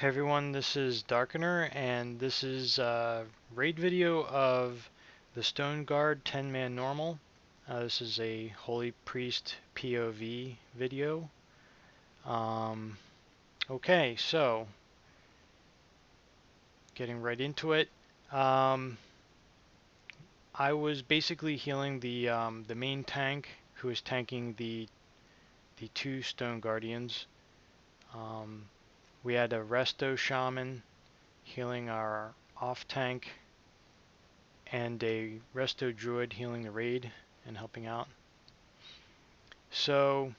Hey everyone, this is Darkener, and this is a raid video of the Stone Guard 10-man normal. This is a Holy Priest PoV video. Okay, so getting right into it. Um, I was basically healing the main tank, who is tanking the two Stone Guardians. Um, we had a Resto Shaman healing our off tank, and a Resto Druid healing the raid and helping out. So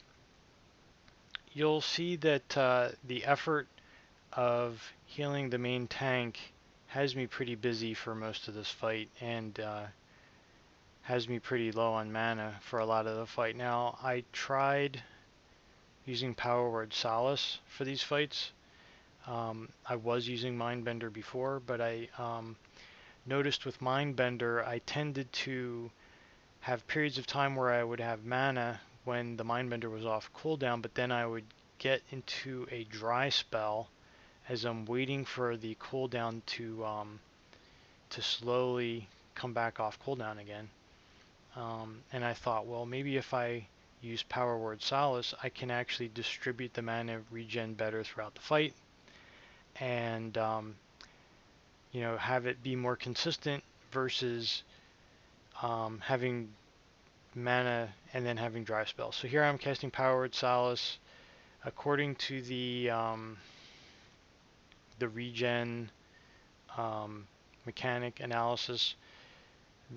you'll see that the effort of healing the main tank has me pretty busy for most of this fight, and has me pretty low on mana for a lot of the fight. Now, I tried using Power Word Solace for these fights. I was using Mindbender before, but I noticed with Mindbender I tended to have periods of time where I would have mana when the Mindbender was off cooldown, but then I would get into a dry spell as I'm waiting for the cooldown to slowly come back off cooldown again. And I thought, well, maybe if I use Power Word Solace, I can actually distribute the mana regen better throughout the fight, and have it be more consistent versus having mana and then having dry spells. So here I'm casting Power Word Solace. According to the regen mechanic analysis,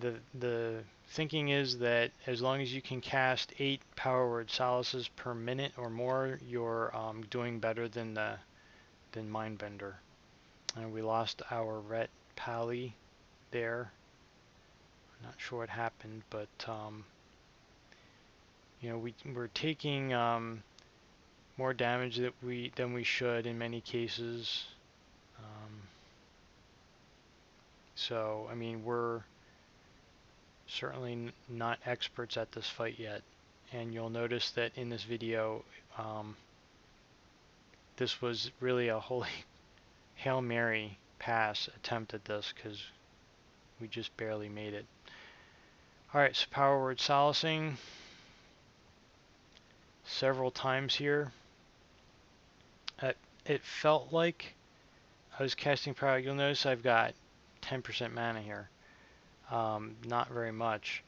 the thinking is that as long as you can cast 8 Power Word Solaces per minute or more, you're doing better than Mindbender. And we lost our Ret Pally there. I'm not sure what happened, but we're taking more damage than we should in many cases. So I mean, we're certainly not experts at this fight yet, and you'll notice that in this video, this was really a holy Hail Mary pass attempt at this because we just barely made it. Alright, so Power Word Solacing several times here. It felt like I was casting power. You'll notice I've got 10% mana here. Not very much.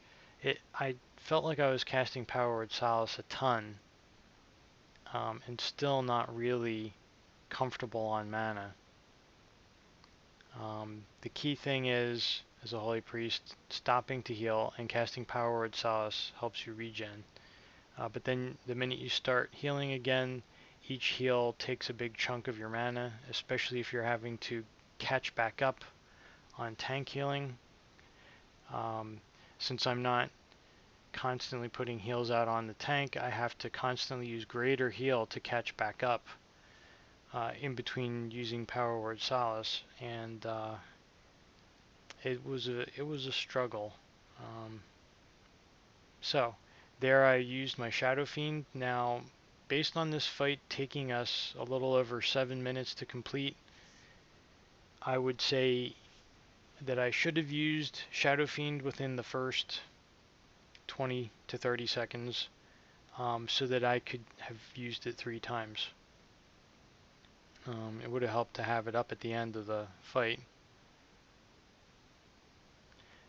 I felt like I was casting Power Word Solace a ton, and still not really comfortable on mana. The key thing is, as a Holy Priest, stopping to heal and casting Power Word Solace helps you regen. But then the minute you start healing again, each heal takes a big chunk of your mana, especially if you're having to catch back up on tank healing. Since I'm not constantly putting heals out on the tank, I have to constantly use greater heal to catch back up in between using Power Word Solace, and it was a struggle. So there I used my Shadow Fiend. Now, based on this fight taking us a little over 7 minutes to complete, I would say that I should have used Shadow Fiend within the first 20 to 30 seconds, so that I could have used it 3 times. It would have helped to have it up at the end of the fight.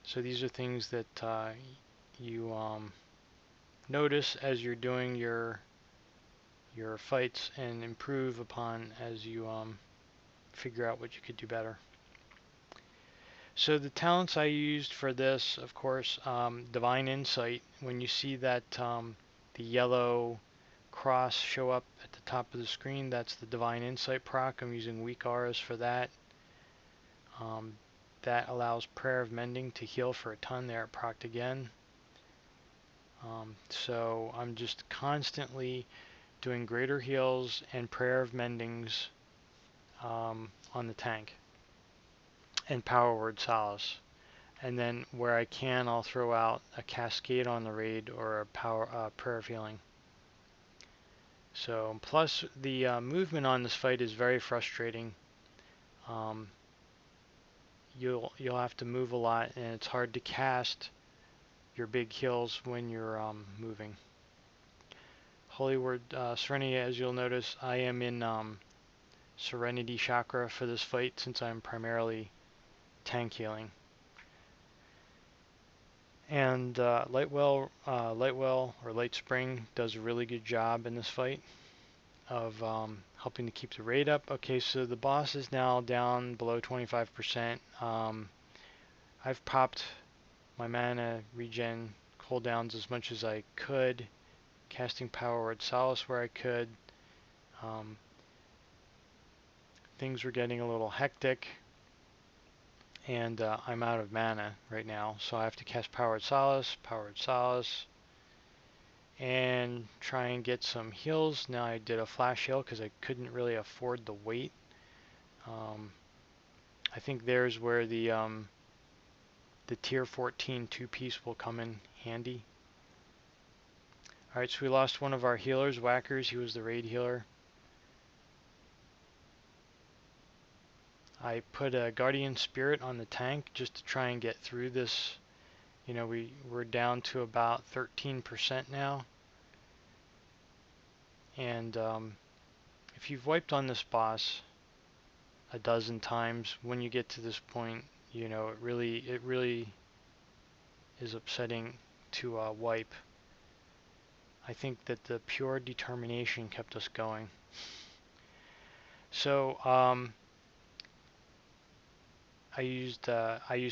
So these are things that you notice as you're doing your fights and improve upon as you figure out what you could do better. So the talents I used for this, of course, Divine Insight. When you see that the yellow cross show up at the top of the screen, that's the Divine Insight proc. I'm using weak auras for that. That allows Prayer of Mending to heal for a ton there, procced again. So I'm just constantly doing greater heals and Prayer of Mendings on the tank, and Power Word Solace. And then where I can, I'll throw out a Cascade on the raid or a Prayer of Healing. So plus the movement on this fight is very frustrating. Um, you'll have to move a lot, and it's hard to cast your big heals when you're moving. Holy Word Serenity, as you'll notice, I am in Serenity Chakra for this fight since I'm primarily tank healing. And Lightwell or Light Spring does a really good job in this fight of helping to keep the rate up. Okay, so the boss is now down below 25%. I've popped my mana regen cooldowns as much as I could, casting Power Word Solace where I could. Um, things were getting a little hectic, and I'm out of mana right now, so I have to cast Power Word Solace, and try and get some heals. Now I did a flash heal because I couldn't really afford the wait. I think there's where the tier 14 two-piece will come in handy. Alright, so we lost one of our healers, Whackers. He was the raid healer. I put a Guardian Spirit on the tank just to try and get through this. You know, we're down to about 13% now. And if you've wiped on this boss a dozen times, when you get to this point, you know, it really is upsetting to wipe. I think that the pure determination kept us going. So I used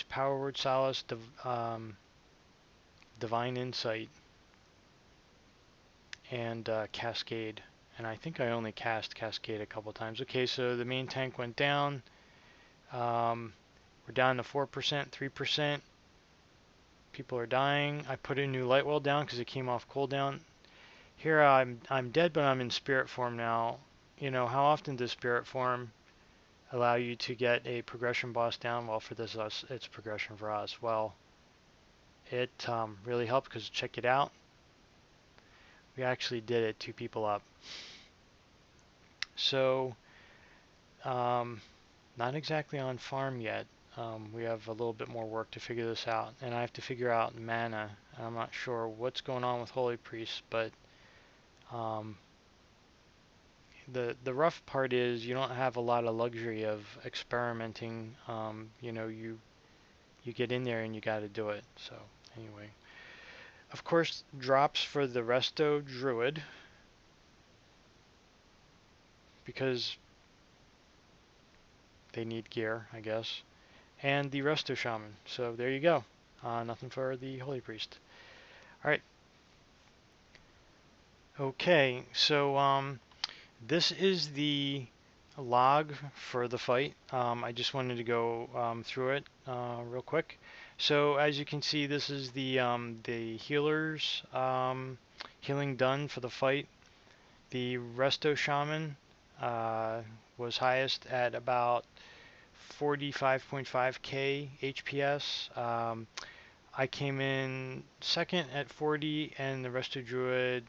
Power Word Solace, Divine Insight, and Cascade. And I think I only cast Cascade a couple times. Okay, so the main tank went down. We're down to 4%, 3%. People are dying. I put a new Lightwell down because it came off cooldown. Here I'm dead, but I'm in spirit form now. You know, how often does spirit form allow you to get a progression boss down? Well, for this us, it's progression for us. Well, it really helped because check it out. We actually did it 2 people up. So, not exactly on farm yet. We have a little bit more work to figure this out, and I have to figure out mana. I'm not sure what's going on with Holy Priest, but um, the rough part is you don't have a lot of luxury of experimenting. You know, you get in there and you got to do it. So anyway, of course, drops for the Resto Druid because they need gear, I guess, and the Resto Shaman. So there you go. Nothing for the Holy Priest. All right. Okay, so this is the log for the fight. I just wanted to go through it real quick. So as you can see, this is the healers healing done for the fight. The Resto Shaman was highest at about 45.5k HPS. I came in second at 40, and the Resto Druid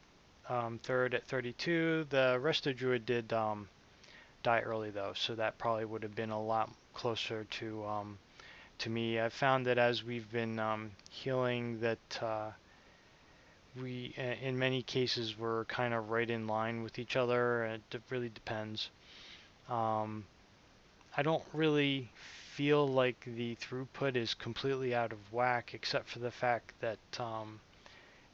third at 32. The Resto Druid did die early though, so that probably would have been a lot closer to me. I've found that as we've been healing, that we in many cases we're kind of right in line with each other. It really depends. Um, I don't really feel like the throughput is completely out of whack, except for the fact that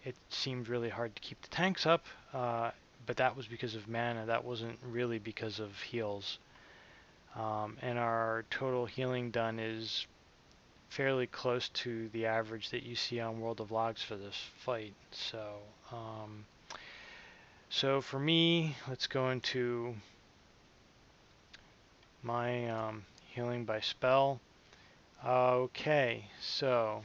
it seemed really hard to keep the tanks up, but that was because of mana. That wasn't really because of heals. And our total healing done is fairly close to the average that you see on World of Logs for this fight. So for me, let's go into my healing by spell. Okay, so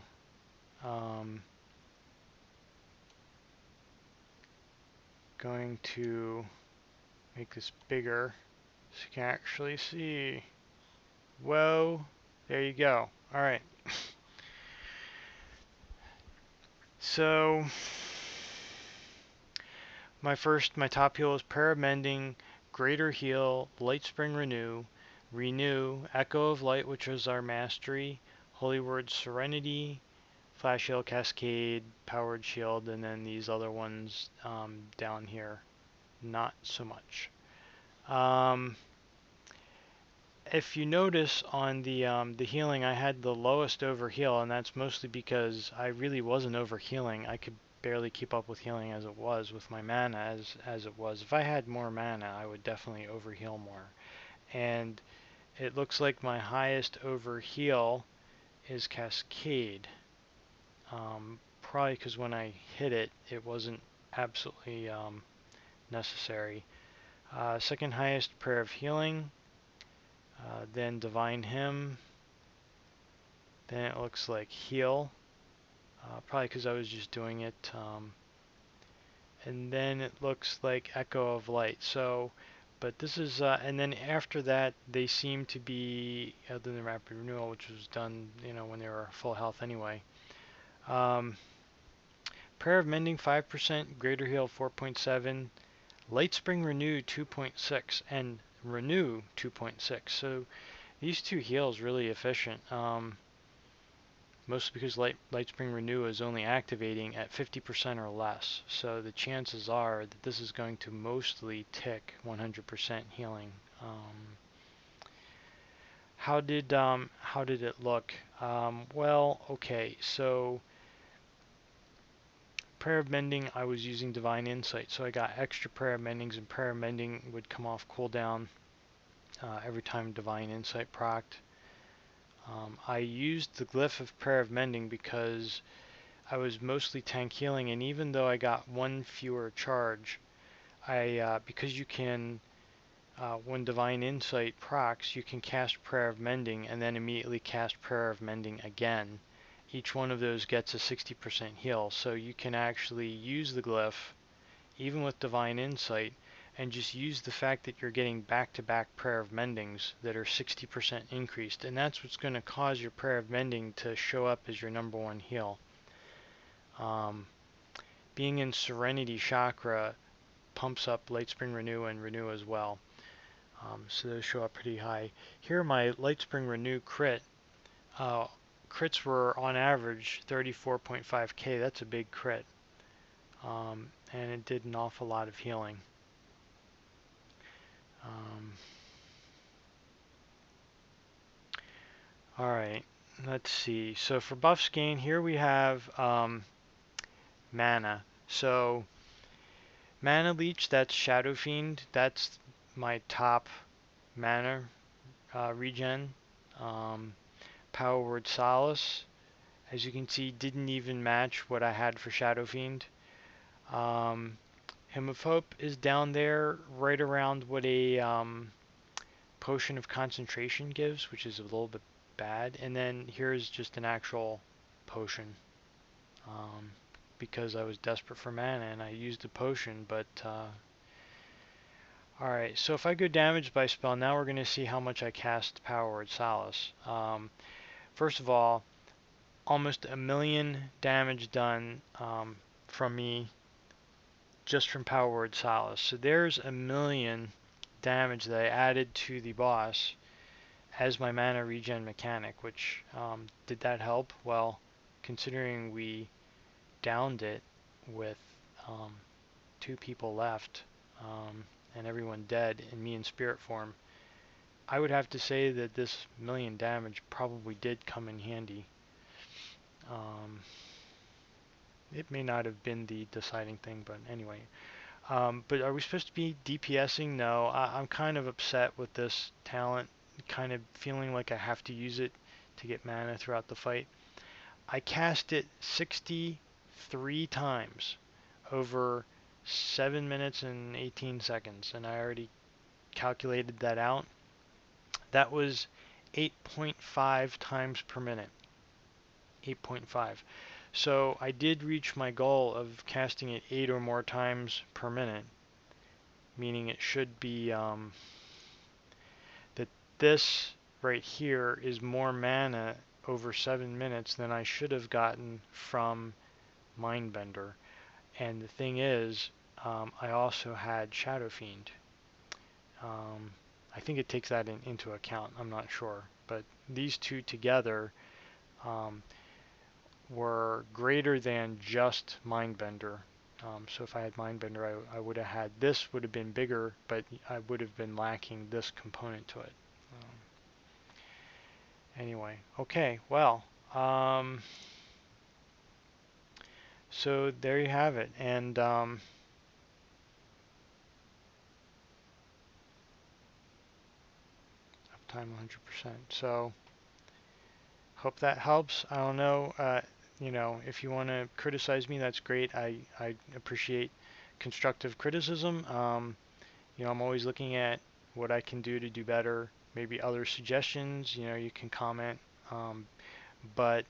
going to make this bigger so you can actually see. Whoa, there you go. All right. So My top heal is Prayer of Mending, Greater Heal, Light Spring Renew, Renew, Echo of Light, which was our mastery, Holy Word Serenity, Flash Heal, Cascade, Powered Shield, and then these other ones down here. Not so much. If you notice on the healing, I had the lowest over heal, and that's mostly because I really wasn't over healing. I could barely keep up with healing as it was with my mana as it was. If I had more mana, I would definitely over heal more. And it looks like my highest over heal is Cascade. Probably because when I hit it, it wasn't absolutely necessary. Second highest Prayer of Healing, then Divine Hymn, then it looks like Heal, probably because I was just doing it, and then it looks like Echo of Light. So, but this is, and then after that, they seem to be, other than Rapid Renewal, which was done, when they were full health anyway. Um, Prayer of Mending 5%, Greater Heal 4.7, Light Spring Renew 2.6, and Renew 2.6. So these two heals really efficient. Mostly because Light Spring Renew is only activating at 50% or less. So the chances are that this is going to mostly tick 100% healing. How did it look? Well, okay, so Prayer of Mending, I was using Divine Insight, so I got extra Prayer of Mendings, and Prayer of Mending would come off cooldown every time Divine Insight procced. I used the Glyph of Prayer of Mending because I was mostly tank healing, and even though I got one fewer charge, because you can, when Divine Insight procs, you can cast Prayer of Mending and then immediately cast Prayer of Mending again. Each one of those gets a 60% heal, so you can actually use the glyph, even with Divine Insight, and just use the fact that you're getting back-to-back Prayer of Mendings that are 60% increased, and that's what's going to cause your Prayer of Mending to show up as your number one heal. Being in Serenity Chakra pumps up Light Spring Renew and Renew as well. So those show up pretty high. Here my Light Spring Renew crit. Crits were on average 34.5k. That's a big crit. And it did an awful lot of healing. Alright, let's see. So for buffs gain, here we have mana. So Mana Leech, that's Shadow Fiend. That's my top mana regen. Power Word Solace, as you can see, didn't even match what I had for Shadow Fiend. Hymn of Hope is down there right around what a Potion of Concentration gives, which is a little bit bad. And then here's just an actual potion. Because I was desperate for mana and I used a potion, but alright, so if I go damaged by spell, now we're going to see how much I cast Power Word Solace. First of all, almost 1,000,000 damage done from me just from Power Word Solace. So there's 1,000,000 damage that I added to the boss as my mana regen mechanic, which did that help? Well, considering we downed it with 2 people left and everyone dead and me in spirit form, I would have to say that this 1,000,000 damage probably did come in handy. It may not have been the deciding thing, but anyway. But are we supposed to be DPSing? No, I'm kind of upset with this talent, kind of feeling like I have to use it to get mana throughout the fight. I cast it 63 times over 7 minutes and 18 seconds, and I already calculated that out. That was 8.5 times per minute. 8.5. So I did reach my goal of casting it 8 or more times per minute, meaning it should be that this right here is more mana over 7 minutes than I should have gotten from Mindbender. And the thing is, I also had Shadow Fiend. I think it takes that into account. I'm not sure, but these two together um, were greater than just Mindbender. So if I had Mindbender, I would have had this would have been bigger, but I would have been lacking this component to it. Anyway, okay, well, so there you have it, and uptime 100%. So hope that helps. I don't know, if you want to criticize me, that's great. I appreciate constructive criticism. I'm always looking at what I can do to do better. Maybe other suggestions, you can comment. Um, but,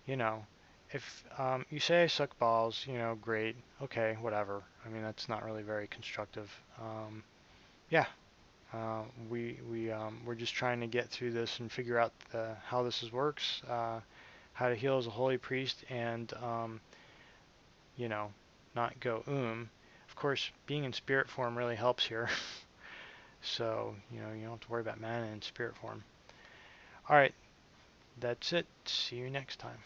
you know, if you say I suck balls, great. Okay, whatever. I mean, that's not really very constructive. Yeah, we're just trying to get through this and figure out how this works, how to heal as a holy priest, and you know, not go Of course, being in spirit form really helps here. So, you don't have to worry about mana in spirit form. All right, that's it. See you next time.